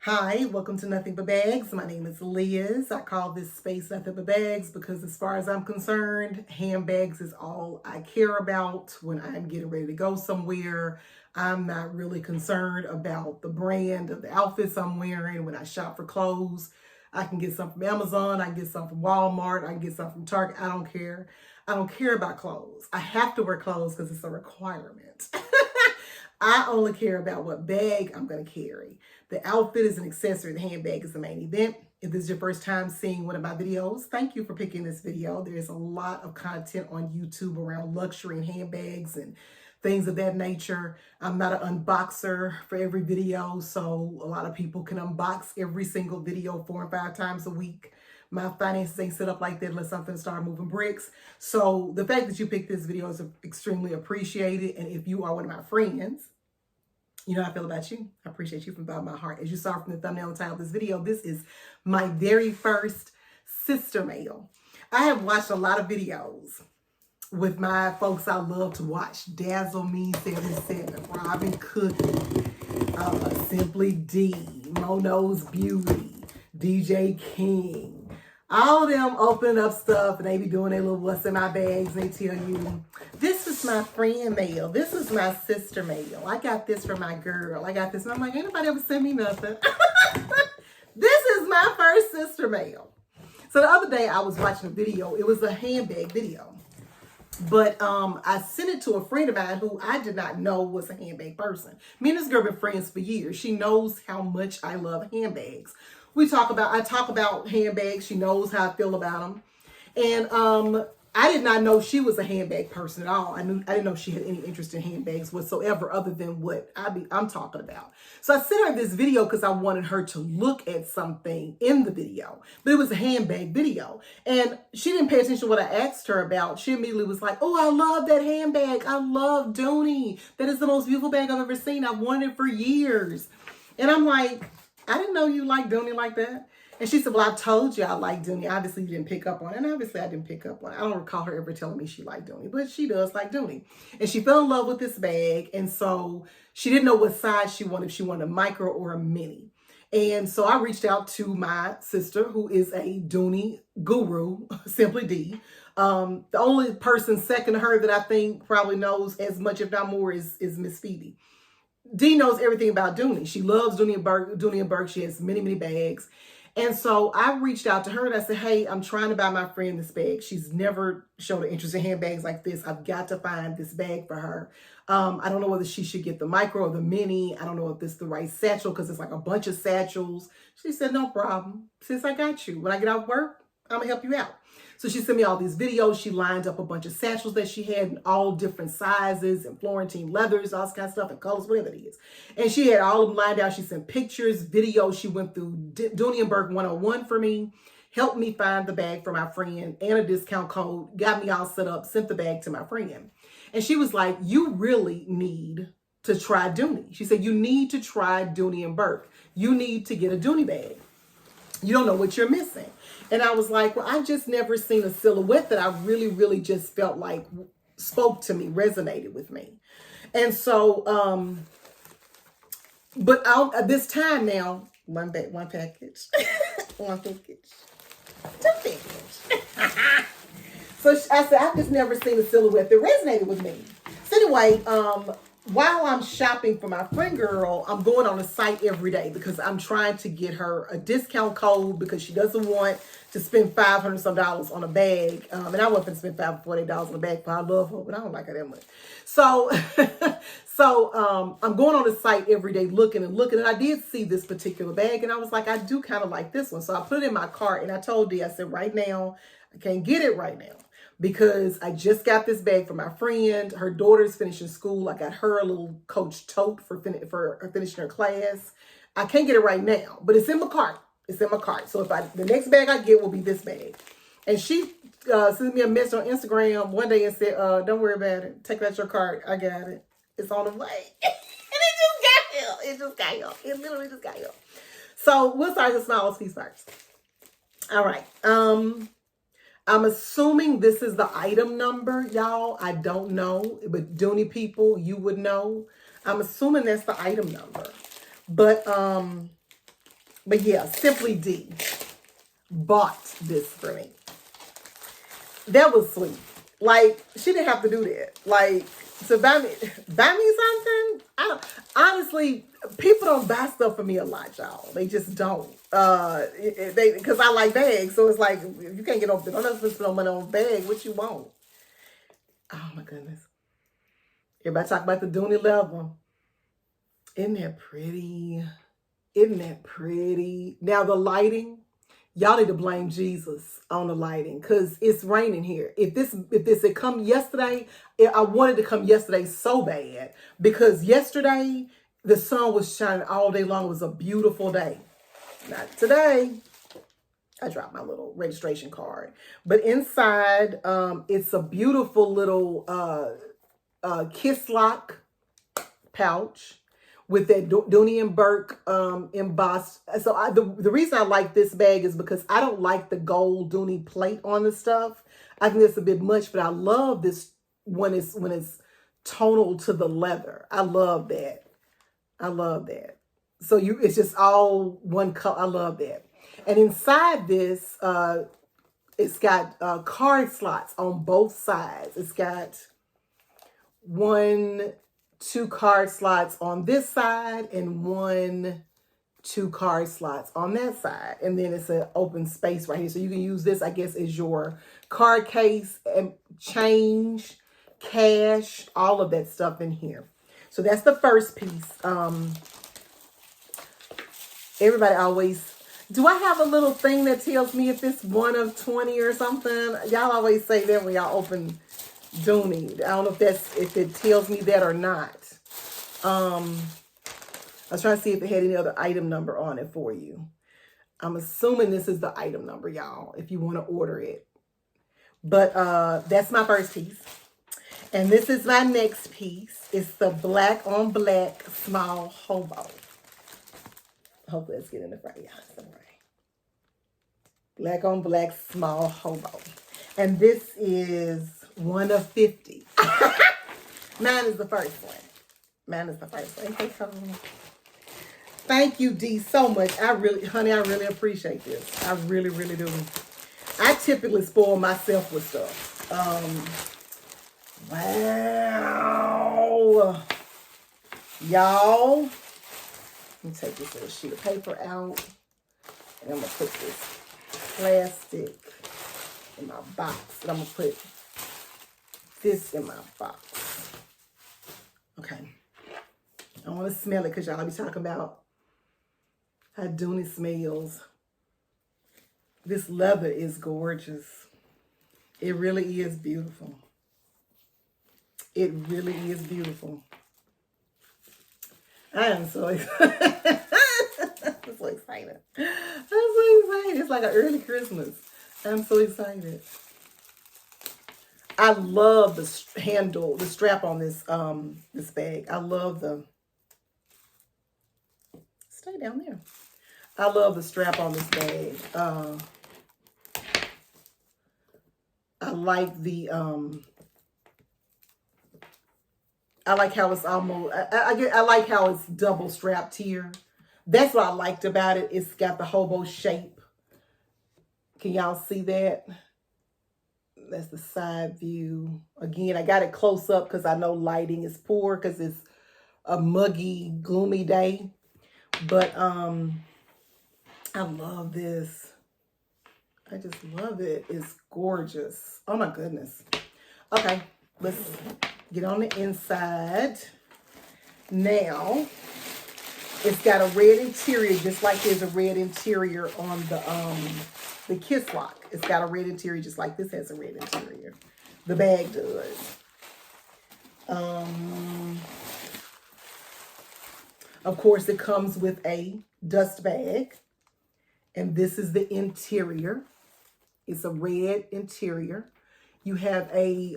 Hi, welcome to Nothing But Bags. My name is Liz. I call this space Nothing But Bags because as far as I'm concerned, handbags is all I care about when I'm getting ready to go somewhere. I'm not really concerned about the brand of the outfits I'm wearing. When I shop for clothes, I can get some from Amazon, I can get some from Walmart, I can get some from Target. I don't care. I don't care about clothes. I have to wear clothes because it's a requirement. I only care about what bag I'm going to carry. The outfit is an accessory. The handbag is the main event. If this is your first time seeing one of my videos, thank you for picking this video. There's a lot of content on YouTube around luxury and handbags and things of that nature. I'm not an unboxer for every video, so a lot of people can unbox every single video 4 and 5 times a week. My finances ain't set up like that unless something start moving bricks. So the fact that you picked this video is extremely appreciated. And if you are one of my friends, you know how I feel about you. I appreciate you from the bottom of my heart. As you saw from the thumbnail and title of this video, this is my very first sister mail. I have watched a lot of videos with my folks I love to watch. Dazzle Me 77, Robin Cookie, Simply D, Mono's Beauty, DJ King. All of them opening up stuff and they be doing their little what's in my bags. And they tell you, this is my friend mail. This is my sister mail. I got this for my girl. I got this. And I'm like, ain't nobody ever sent me nothing. This is my first sister mail. So the other day I was watching a video. It was a handbag video. But I sent it to a friend of mine who I did not know was a handbag person. Me and this girl have been friends for years. She knows how much I love handbags. I talk about handbags. She knows how I feel about them. And I did not know she was a handbag person at all. I didn't know she had any interest in handbags whatsoever other than what I'm talking about. So I sent her this video because I wanted her to look at something in the video. But it was a handbag video. And she didn't pay attention to what I asked her about. She immediately was like, oh, I love that handbag. I love Dooney. That is the most beautiful bag I've ever seen. I've wanted it for years. And I'm like, I didn't know you liked Dooney like that. And she said, well, I told you I like Dooney. Obviously, you didn't pick up on it. And obviously, I didn't pick up on it. I don't recall her ever telling me she liked Dooney. But she does like Dooney. And she fell in love with this bag. And so she didn't know what size she wanted. If she wanted a micro or a mini. And so I reached out to my sister, who is a Dooney guru, Simply D. The only person second to her that I think probably knows as much, if not more, is Miss Phoebe. Dee knows everything about Dooney. She loves Dooney and Bourke. She has many, many bags. And so I reached out to her and I said, hey, I'm trying to buy my friend this bag. She's never showed an interest in handbags like this. I've got to find this bag for her. I don't know whether she should get the micro or the mini. I don't know if this is the right satchel because it's like a bunch of satchels. She said, no problem. Sis, I got you. When I get out of work, I'm going to help you out. So she sent me all these videos. She lined up a bunch of satchels that she had in all different sizes and Florentine leathers, all this kind of stuff, and colors, whatever it is. And she had all of them lined out. She sent pictures, videos. She went through Dooney and Bourke 101 for me, helped me find the bag for my friend and a discount code, got me all set up, sent the bag to my friend. And she was like, you really need to try Dooney. She said, you need to try Dooney and Bourke. You need to get a Dooney bag. You don't know what you're missing. And I was like, well, I've just never seen a silhouette that I really, really just felt like spoke to me, resonated with me. And so, but this time now, one package, one package, 2 package. So I said, I've just never seen a silhouette that resonated with me. So anyway, while I'm shopping for my friend girl, I'm going on a site every day because I'm trying to get her a discount code because she doesn't want to spend $500 some on a bag. And I wasn't going to spend $540 on a bag, but I love her, but I don't like her that much. So, I'm going on the site every day looking. And I did see this particular bag and I was like, I do kind of like this one. So I put it in my cart and I told Dee, I said, right now, I can't get it right now, because I just got this bag for my friend. Her daughter's finishing school. I got her a little Coach tote for finishing her class. I can't get it right now, but it's in my cart. It's in my cart. So the next bag I get will be this bag. And she sent me a message on Instagram one day and said, don't worry about it. Take it out your cart. I got it. It's on the way. And it just got here. It just got here. It literally just got here. So we'll start the smallest piece first. All right. I'm assuming this is the item number, y'all. I don't know, but Dooney people, you would know. I'm assuming that's the item number. But But yeah, Simply D bought this for me. That was sweet. Like, she didn't have to do that. Like, to buy me something. I don't, honestly, people don't buy stuff for me a lot, y'all. They just don't. Because I like bags, so it's like, if you can't get over, don't have to spend no money on a bag. What you want? Oh my goodness. Everybody talk about the Dooney leather. Isn't that pretty? Isn't that pretty? Now the lighting, y'all need to blame Jesus on the lighting because it's raining here. If this had come yesterday, I wanted to come yesterday so bad because yesterday the sun was shining all day long. It was a beautiful day. Not today. I dropped my little registration card, but inside, it's a beautiful little kisslock pouch with that Dooney and Bourke embossed. So the reason I like this bag is because I don't like the gold Dooney plate on the stuff. I think it's a bit much, but I love this when it's tonal to the leather. I love that. I love that. So it's just all one color. I love that. And inside this, it's got card slots on both sides. It's got 2 card slots on this side and 2 card slots on that side. And then it's an open space right here. So you can use this, I guess, as your card case and change, cash, all of that stuff in here. So that's the first piece. Everybody always... Do I have a little thing that tells me if it's 1 of 20 or something? Y'all always say that when y'all open Dooney. I don't know if it tells me that or not. I was trying to see if it had any other item number on it for you. I'm assuming this is the item number, y'all, if you want to order it. But that's my first piece. And this is my next piece. It's the black on black small hobo. Hopefully let's get in the front. Yeah, it's all right. Black on black small hobo. And this is 1 of 50. Mine is the first one. Mine is the first one. Okay, so thank you, Dee, so much. Honey, I really appreciate this. I really, really do. I typically spoil myself with stuff. Wow. Y'all, let me take this little sheet of paper out. And I'm going to put this plastic in my box. And I'm going to put this in my box. Okay. I want to smell it because y'all be talking about how Dooney smells. This leather is gorgeous. It really is beautiful. It really is beautiful. I am so excited. I'm so excited. I'm so excited. It's like an early Christmas. I'm so excited. I love the handle, the strap on this this bag. I love the... Stay down there. I love the strap on this bag. I like the I like how it's almost, I like how it's double strapped here. That's what I liked about it. It's got the hobo shape. Can y'all see that? That's the side view. Again, I got it close up because I know lighting is poor because it's a muggy, gloomy day. But I love this. I just love it. It's gorgeous. Oh my goodness. Okay, let's get on the inside. Now, it's got a red interior, just like there's a red interior on the kisslock. It's got a red interior, just like this has a red interior. The bag does. Of course, it comes with a dust bag. And this is the interior. It's a red interior. You have a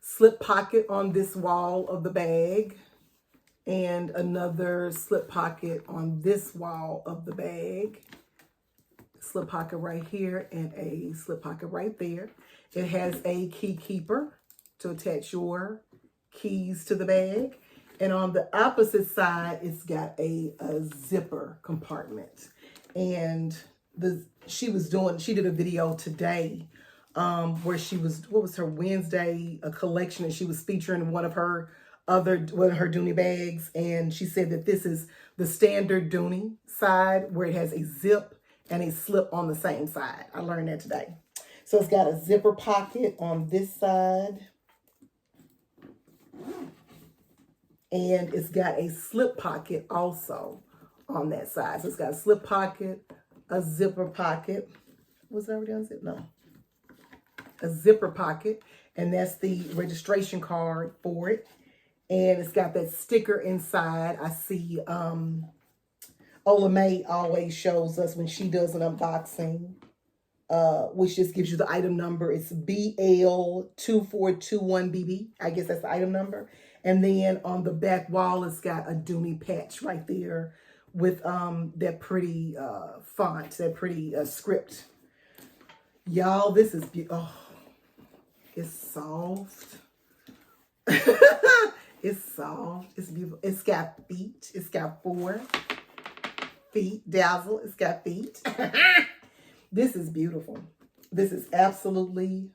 slip pocket on this wall of the bag. And another slip pocket on this wall of the bag. Slip pocket right here and a slip pocket right there. It has a key keeper to attach your keys to the bag. And on the opposite side, it's got a zipper compartment. And she did a video today where what was her Wednesday collection, and she was featuring one of her Dooney bags. And she said that this is the standard Dooney side where it has a zip and a slip on the same side. I learned that today. So it's got a zipper pocket on this side. And it's got a slip pocket also on that side. So it's got a slip pocket, a zipper pocket. Was that already unzipped? No. A zipper pocket. And that's the registration card for it. And it's got that sticker inside. I see Ola May always shows us when she does an unboxing, which just gives you the item number. It's BL2421BB. I guess that's the item number. And then on the back wall, it's got a Dooney patch right there with that pretty font, that pretty script. Y'all, this is beautiful. Oh, it's soft. It's soft. It's beautiful. It's got feet. It's got 4 feet. Dazzle. It's got feet. This is beautiful. This is absolutely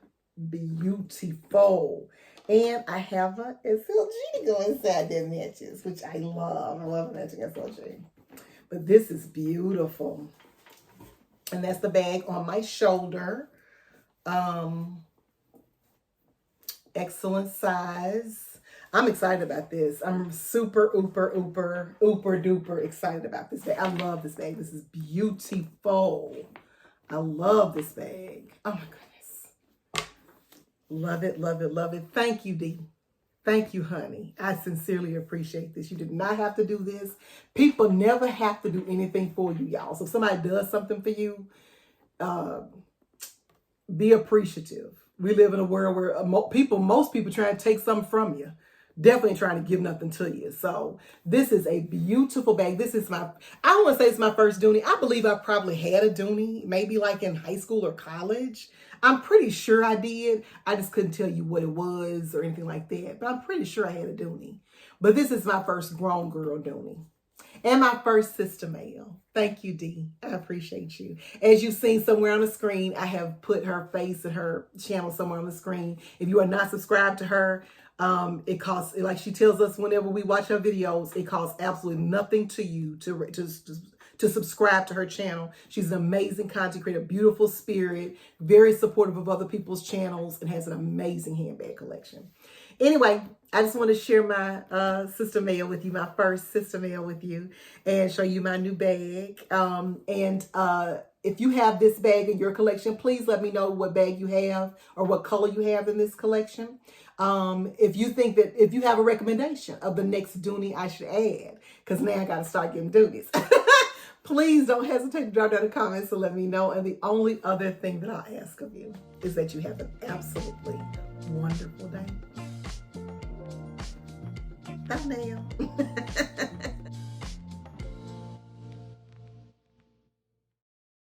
beautiful. And I have a SLG to go inside that matches, which I love. I love a matching SLG. But this is beautiful. And that's the bag on my shoulder. Excellent size. I'm excited about this. I'm super, ooper duper excited about this bag. I love this bag. This is beautiful. I love this bag. Oh my goodness. Love it, love it, love it. Thank you, Dee. Thank you, honey. I sincerely appreciate this. You did not have to do this. People never have to do anything for you, y'all. So if somebody does something for you, be appreciative. We live in a world where most people try to take something from you. Definitely trying to give nothing to you. So this is a beautiful bag. This is I don't want to say it's my first Dooney. I believe I probably had a Dooney, maybe like in high school or college. I'm pretty sure I did. I just couldn't tell you what it was or anything like that. But I'm pretty sure I had a Dooney. But this is my first grown girl Dooney. And my first sister mail. Thank you, Dee. I appreciate you. As you've seen somewhere on the screen, I have put her face and her channel somewhere on the screen. If you are not subscribed to her, it costs, like she tells us whenever we watch her videos, it costs absolutely nothing to you to subscribe to her channel. She's an amazing content creator, beautiful spirit, very supportive of other people's channels, and has an amazing handbag collection. Anyway, I just want to share my sister mail with you, my first sister mail with you, and show you my new bag. If you have this bag in your collection, please let me know what bag you have or what color you have in this collection. If you have a recommendation of the next Dooney I should add, because now I got to start getting Dooneys. Please don't hesitate to drop down the comments to let me know. And the only other thing that I'll ask of you is that you have an absolutely wonderful day. Bye now.